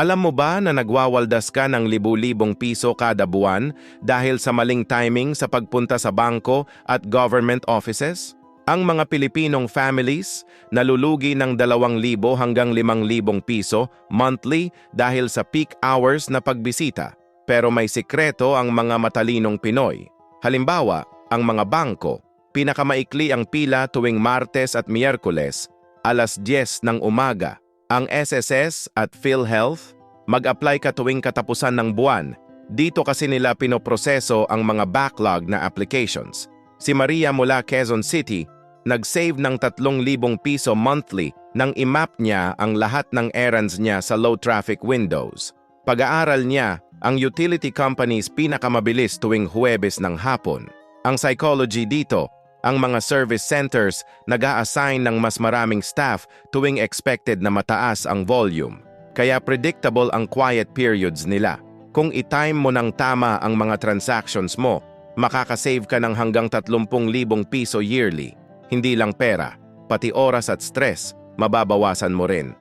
Alam mo ba na nagwawaldas ka ng libu-libong piso kada buwan dahil sa maling timing sa pagpunta sa bangko at government offices? Ang mga Pilipinong families nalulugi ng 2,000 hanggang 5,000 piso monthly dahil sa peak hours na pagbisita. Pero may sikreto ang mga matalinong Pinoy. Halimbawa, ang mga bangko, pinakamaikli ang pila tuwing Martes at Miyerkules, alas 10 ng umaga. Ang SSS at PhilHealth, mag-apply ka tuwing katapusan ng buwan. Dito kasi nila pinoproseso ang mga backlog na applications. Si Maria mula Quezon City, nag-save ng 3,000 piso monthly nang imap niya ang lahat ng errands niya sa low traffic windows. Pag-aaral niya, ang utility companies pinakamabilis tuwing Huwebes ng hapon. Ang psychology dito, ang mga service centers nag-a-assign ng mas maraming staff tuwing expected na mataas ang volume. Kaya predictable ang quiet periods nila. Kung i-time mo ng tama ang mga transactions mo, makakasave ka ng hanggang 30,000 piso yearly. Hindi lang pera, pati oras at stress, mababawasan mo rin.